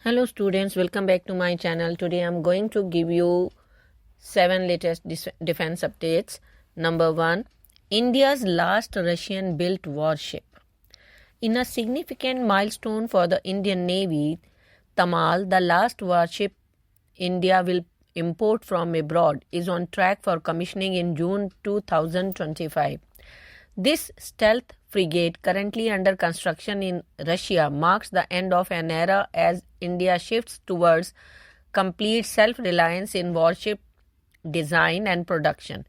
Hello students, welcome back to my channel. Today I'm going to give you 7 latest defense updates. Number 1, India's last Russian built warship. In a significant milestone for the Indian Navy, Tamal, the last warship India will import from abroad, is on track for commissioning in June 2025. This stealth frigate, currently under construction in Russia, marks the end of an era as India shifts towards complete self-reliance in warship design and production.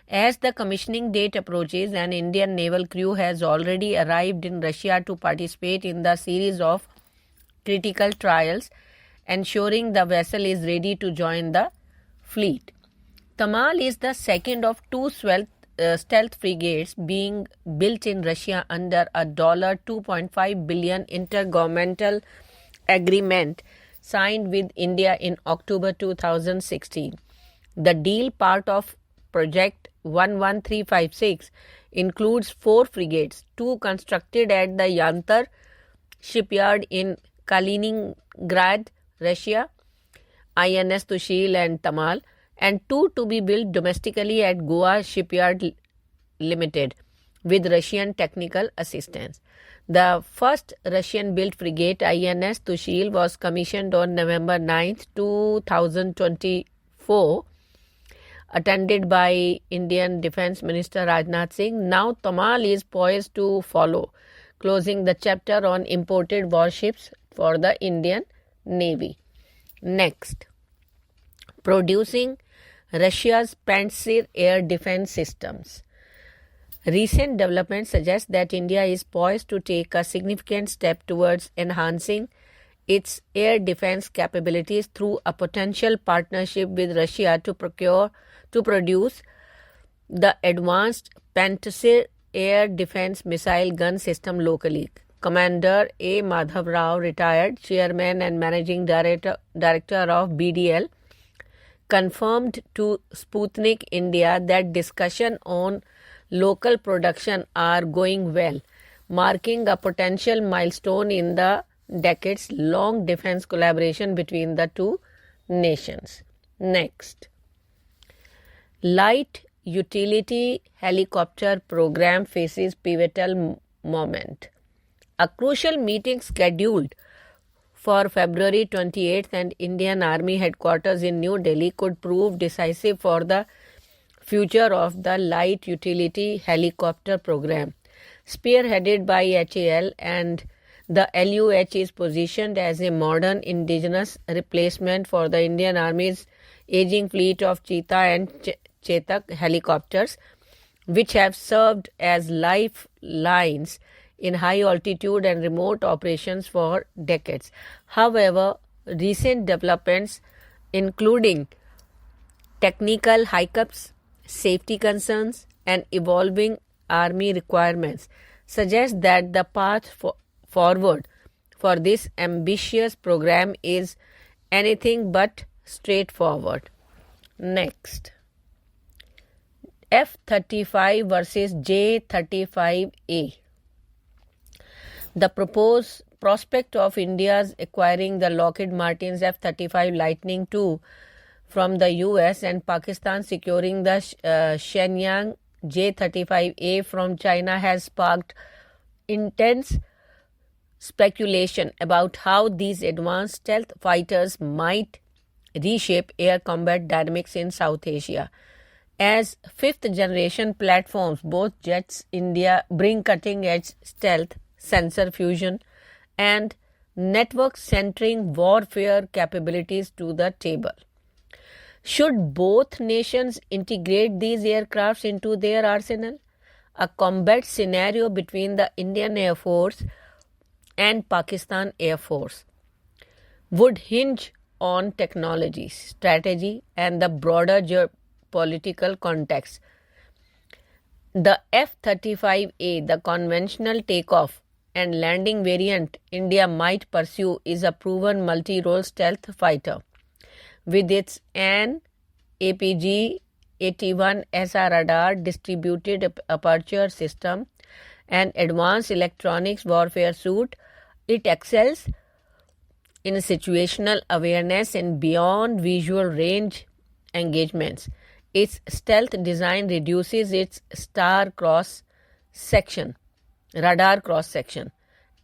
As the commissioning date approaches, an Indian naval crew has already arrived in Russia to participate in the series of critical trials, ensuring the vessel is ready to join the fleet. Tamal is the second of two stealth frigates being built in Russia under a $2.5 billion intergovernmental agreement signed with India in October 2016. The deal, part of Project 11356, includes 4 frigates, 2 constructed at the Yantar shipyard in Kaliningrad, Russia, INS Tushil and Tamal, and 2 to be built domestically at Goa Shipyard Limited with Russian technical assistance. The first Russian-built frigate, INS Tushil, was commissioned on November 9, 2024, attended by Indian Defence Minister Rajnath Singh. Now Tamal is poised to follow, closing the chapter on imported warships for the Indian Navy. Next, producing Russia's Pantsir air defense systems. Recent developments suggest that India is poised to take a significant step towards enhancing its air defense capabilities through a potential partnership with Russia to produce the advanced Pantsir air defense missile gun system locally. Commander A. Madhav Rao, retired chairman and managing director of BDL, confirmed to Sputnik India that discussion on local production are going well, marking a potential milestone in the decades-long defense collaboration between the two nations. Next, Light Utility Helicopter Program faces pivotal moment. A crucial meeting scheduled for February 28th at Indian Army headquarters in New Delhi could prove decisive for the future of the light utility helicopter program. Spearheaded by HAL, and the LUH is positioned as a modern indigenous replacement for the Indian Army's aging fleet of Cheetah and Chetak helicopters, which have served as lifelines in high altitude and remote operations for decades. However, recent developments, including technical hiccups, safety concerns, and evolving Army requirements, suggest that the path forward for this ambitious program is anything but straightforward. Next, F-35 versus J-35A. The prospect of India's acquiring the Lockheed Martin's F-35 Lightning II from the US and Pakistan securing the Shenyang J-35A from China has sparked intense speculation about how these advanced stealth fighters might reshape air combat dynamics in South Asia. As fifth-generation platforms, both jets India bring cutting-edge stealth, sensor fusion, and network-centering warfare capabilities to the table. Should both nations integrate these aircrafts into their arsenal? A combat scenario between the Indian Air Force and Pakistan Air Force would hinge on technology, strategy, and the broader geopolitical context. The F-35A, the conventional takeoff and landing variant India might pursue, is a proven multi-role stealth fighter. With its AN APG-81 SR radar, distributed aperture system, and advanced electronics warfare suite, it excels in situational awareness and beyond visual range engagements. Its stealth design reduces its radar cross section,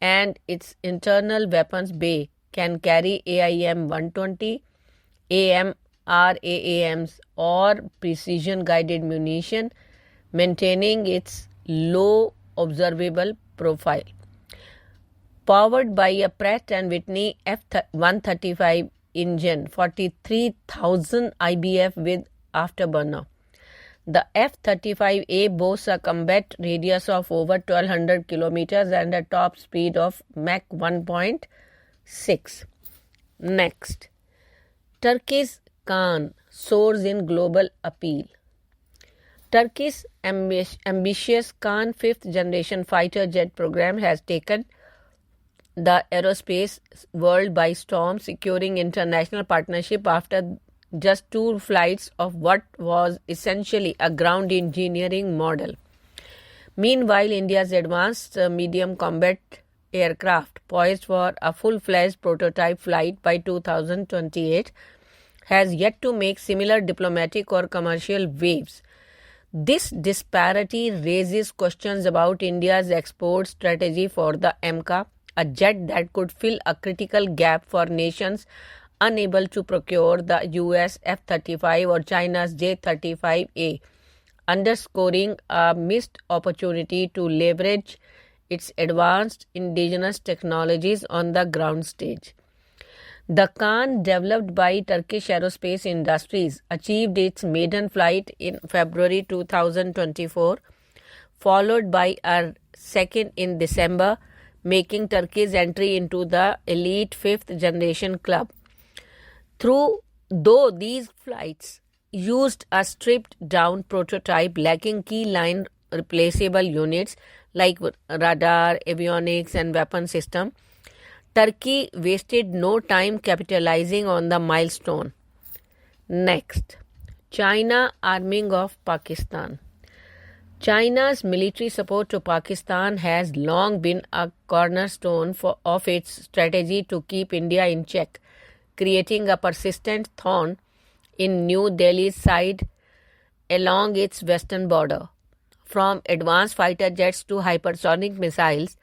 and its internal weapons bay can carry AIM-120, AMRAAMs, or precision-guided munition, maintaining its low observable profile. Powered by a Pratt & Whitney F135 engine, 43,000 IBF with afterburner. The F-35A boasts a combat radius of over 1200 kilometers and a top speed of Mach 1.6. Next, Turkey's Khan soars in global appeal. Turkey's ambitious Khan 5th generation fighter jet program has taken the aerospace world by storm, securing international partnership after just 2 flights of what was essentially a ground engineering model. Meanwhile, India's advanced medium combat aircraft, poised for a full-fledged prototype flight by 2028, has yet to make similar diplomatic or commercial waves. This disparity raises questions about India's export strategy for the MK, a jet that could fill a critical gap for nations unable to procure the US F-35 or China's J-35A, underscoring a missed opportunity to leverage its advanced indigenous technologies on the ground stage. The Khan, developed by Turkish Aerospace Industries, achieved its maiden flight in February 2024, followed by a second in December, making Turkey's entry into the elite 5th generation club. Though these flights used a stripped-down prototype lacking key line replaceable units like radar, avionics, and weapon system, Turkey wasted no time capitalizing on the milestone. Next, China arming of Pakistan. China's military support to Pakistan has long been a cornerstone of its strategy to keep India in check, creating a persistent thorn in New Delhi's side along its western border. From advanced fighter jets to hypersonic missiles,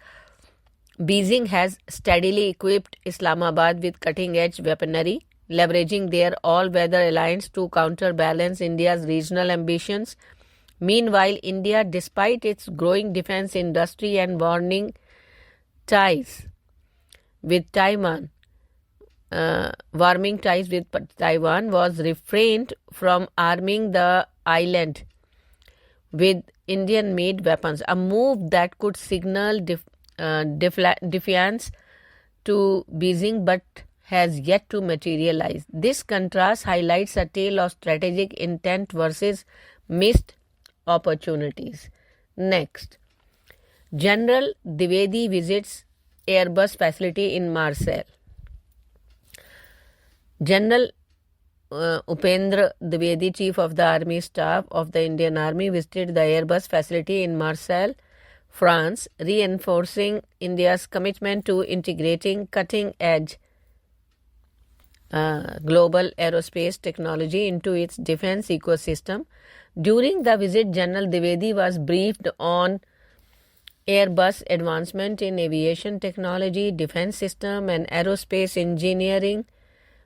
Beijing has steadily equipped Islamabad with cutting-edge weaponry, leveraging their all-weather alliance to counterbalance India's regional ambitions. Meanwhile, India, despite its growing defense industry and warming ties with Taiwan, was refrained from arming the island with Indian-made weapons, a move that could signal defiance to Beijing but has yet to materialize. This contrast highlights a tale of strategic intent versus missed opportunities. Next, General Dwivedi visits Airbus facility in Marseille. General Upendra Dwivedi, Chief of the Army Staff of the Indian Army, visited the Airbus facility in Marseille, France, reinforcing India's commitment to integrating cutting-edge global aerospace technology into its defense ecosystem. During the visit, General Dwivedi was briefed on Airbus advancement in aviation technology, defense system, and aerospace engineering,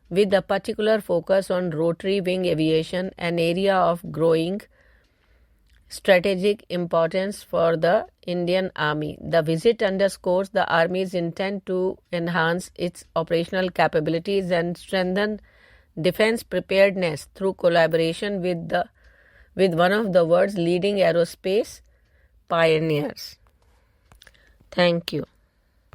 with a particular focus on rotary wing aviation, an area of growing strategic importance for the Indian Army. The visit underscores the Army's intent to enhance its operational capabilities and strengthen defense preparedness through collaboration with one of the world's leading aerospace pioneers. Thank you.